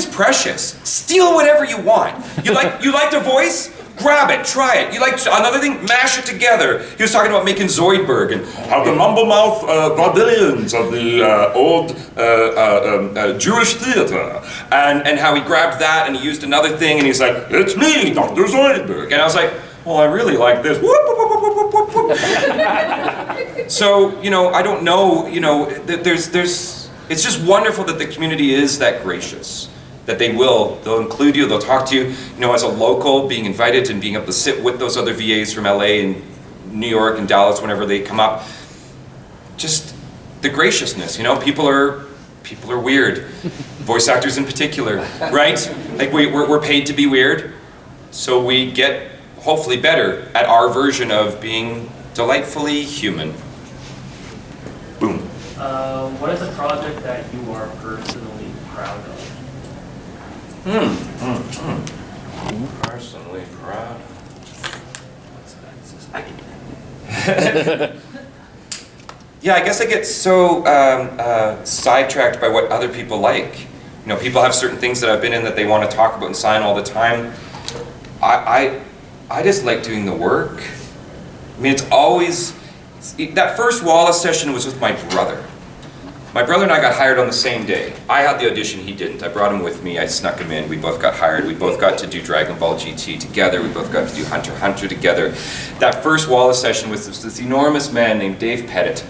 is precious. Steal whatever you want. You liked a voice? Grab it, try it. You like another thing? Mash it together. He was talking about making Zoidberg and how the mumble-mouth vaudevillians of the old Jewish theater, and how he grabbed that and he used another thing and he's like, it's me, Dr. Zoidberg. And I was like, well, I really like this. Whoop, whoop, whoop, whoop, whoop, whoop. So, you know, I don't know, you know, it's just wonderful that the community is that gracious. That they'll include you, they'll talk to you. You know, as a local, being invited and being able to sit with those other VAs from LA and New York and Dallas whenever they come up. Just the graciousness, you know, people are weird. Voice actors in particular, right? Like we're paid to be weird, so we get hopefully better at our version of being delightfully human. Boom. What is a project that you are personally proud of? Personally proud. Yeah, I guess I get so sidetracked by what other people like. You know, people have certain things that I've been in that they want to talk about and sign all the time. I just like doing the work. I mean, it's always, that first Wallace session was with my brother. My brother and I got hired on the same day. I had the audition, he didn't. I brought him with me, I snuck him in, we both got hired, we both got to do Dragon Ball GT together, we both got to do Hunter x Hunter together. That first Wallace session was this enormous man named Dave Pettit.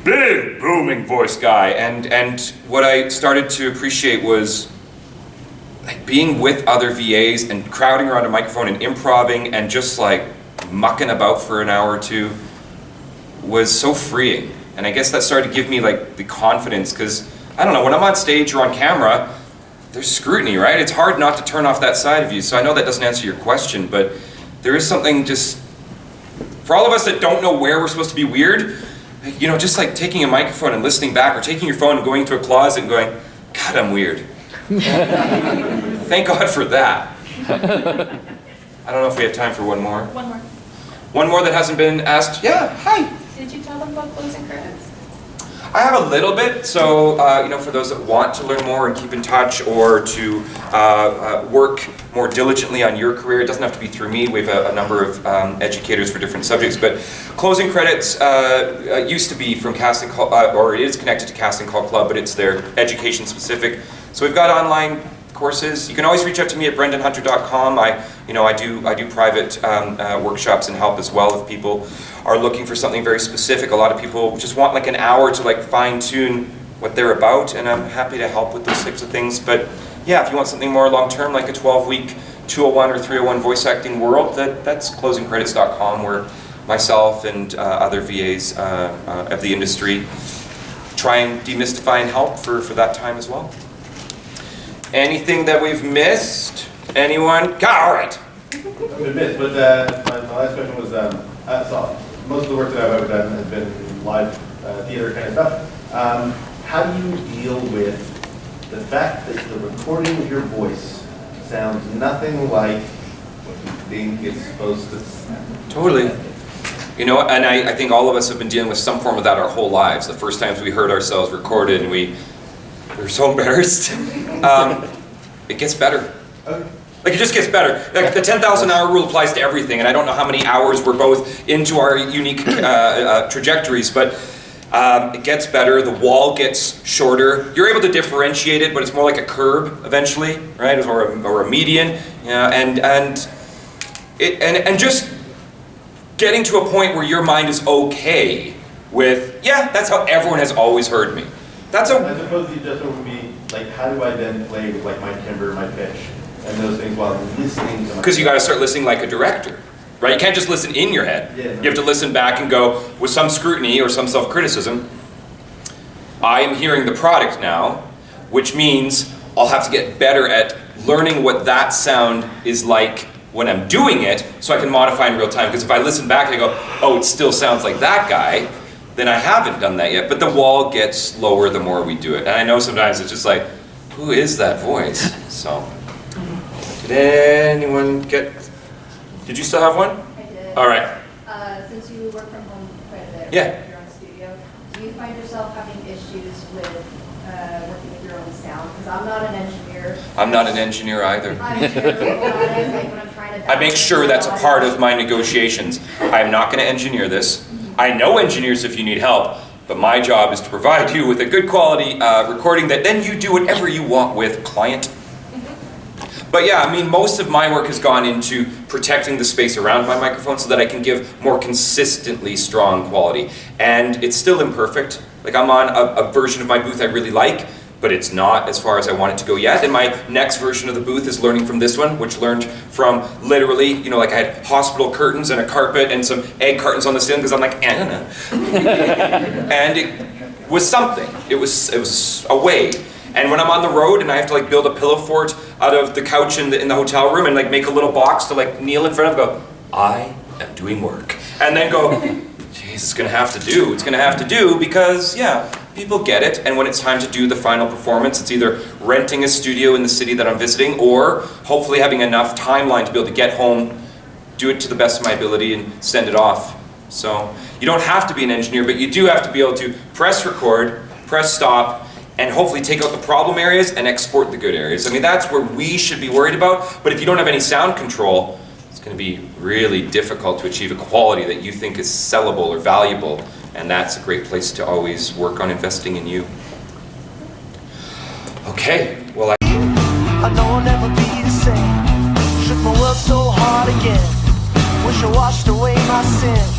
Big, booming voice guy, and what I started to appreciate was like being with other VAs and crowding around a microphone and improvising and just like mucking about for an hour or two was so freeing. And I guess that started to give me like the confidence, because I don't know, when I'm on stage or on camera, there's scrutiny, right? It's hard not to turn off that side of you. So I know that doesn't answer your question, but there is something just, for all of us that don't know where we're supposed to be weird, you know, just like taking a microphone and listening back, or taking your phone and going to a closet and going, God, I'm weird. Thank God for that. I don't know if we have time for one more. One more. One more that hasn't been asked? Yeah, hi. Did you tell them about closing credits? I have a little bit, so you know, for those that want to learn more and keep in touch, or to work more diligently on your career, it doesn't have to be through me. We have a number of educators for different subjects, but Closing Credits used to be from Casting Call, or it is connected to Casting Call Club, but it's their education specific. So we've got online courses. You can always reach out to me at brendanhunter.com. I do private workshops and help as well if people are looking for something very specific. A lot of people just want like an hour to like fine tune what they're about, and I'm happy to help with those types of things. But yeah, if you want something more long term, like a 12-week 201 or 301 voice acting world, that's closingcredits.com, where myself and other VAs of the industry try and demystify and help for that time as well. Anything that we've missed? Anyone? All right. I've been missed, but my last question was, so most of the work that I've ever done has been live theater kind of stuff. How do you deal with the fact that the recording of your voice sounds nothing like what you think it's supposed to sound? Totally. You know, and I think all of us have been dealing with some form of that our whole lives. The first times we heard ourselves recorded and we were so embarrassed. It gets better. Okay. Like, it just gets better. Like, the 10,000 hour rule applies to everything, and I don't know how many hours we're both into our unique trajectories, but it gets better. The wall gets shorter. You're able to differentiate it, but it's more like a curb eventually, right? Or a median. Yeah, and just getting to a point where your mind is okay with, yeah, that's how everyone has always heard me. That's As opposed to just would be like, how do I then play with like my timbre, my pitch, and those things while listening to my. Because you got to start listening like a director, right? You can't just listen in your head. Yeah, no. You have to listen back and go with some scrutiny or some self-criticism. I am hearing the product now, which means I'll have to get better at learning what that sound is like when I'm doing it, so I can modify in real time. Because if I listen back and I go, oh, it still sounds like that guy, then I haven't done that yet. But the wall gets lower the more we do it. And I know sometimes it's just like, who is that voice? So, did anyone get, did you still have one? I did. All right. Since you work from home quite a bit, Yeah. with your own studio, do you find yourself having issues with working with your own sound? Because I'm not an engineer. I'm not an engineer either. I'm terrible at it, like when I'm trying to. I make sure that's a part of my negotiations. I'm not going to engineer this. I know engineers if you need help, but my job is to provide you with a good quality recording that then you do whatever you want with, client. But yeah, I mean, most of my work has gone into protecting the space around my microphone so that I can give more consistently strong quality. And it's still imperfect. Like, I'm on a version of my booth I really like, but it's not as far as I want it to go yet. And my next version of the booth is learning from this one, which learned from literally, you know, like I had hospital curtains and a carpet and some egg cartons on the ceiling because I'm like, I don't know. And it was something. It was a way. And when I'm on the road and I have to like build a pillow fort out of the couch in the hotel room and like make a little box to like kneel in front of, go, I am doing work. And then go, geez, it's gonna have to do because, yeah, people get it. And when it's time to do the final performance, it's either renting a studio in the city that I'm visiting or hopefully having enough timeline to be able to get home, do it to the best of my ability and send it off. So you don't have to be an engineer, but you do have to be able to press record, press stop, and hopefully take out the problem areas and export the good areas. I mean, that's where we should be worried about, but if you don't have any sound control, it's gonna be really difficult to achieve a quality that you think is sellable or valuable, and that's a great place to always work on investing in you. Okay, well, I know I'll never be the same. Shook my world so hard again. Wish I washed away my sins.